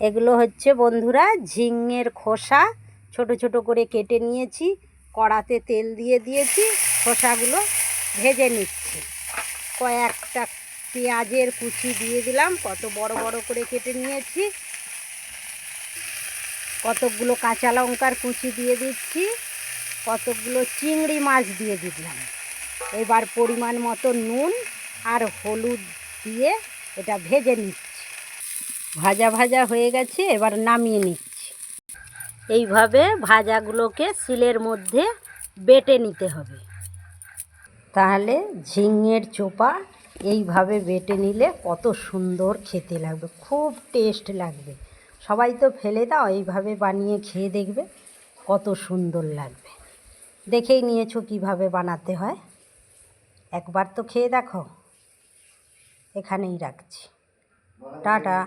এগুলো হচ্ছে বন্ধুরা ঝিঙের খোসা, ছোট ছোট করে কেটে নিয়েছি, কড়াতে তেল দিয়ে দিয়েছি, খোসাগুলো ভেজে নিচ্ছি। কয়েকটা পেঁয়াজের কুচি দিয়ে দিলাম, কত বড় বড় করে কেটে নিয়েছি। কতকগুলো কাঁচা লঙ্কার কুচি দিয়ে দিচ্ছি, কতকগুলো চিংড়ি মাছ দিয়ে দিলাম। এবার পরিমাণ মতো নুন আর হলুদ দিয়ে এটা ভেজে নিচ্ছি। ভাজা ভাজা হয়ে গেছে, এবার নামিয়ে নিচ্ছি। এইভাবে ভাজাগুলোকে শিলের মধ্যে বেটে নিতে হবে। তাহলে ঝিঙের চোপা এইভাবে বেটে নিলে কত সুন্দর খেতে লাগবে, খুব টেস্ট লাগবে। সবাই তো ফেলে দাও, এইভাবে বানিয়ে খেয়ে দেখবে কত সুন্দর লাগবে। দেখেই নিয়েছো কিভাবে বানাতে হয়, একবার তো খেয়ে দেখো। এখানেই রাখছি, টাটা।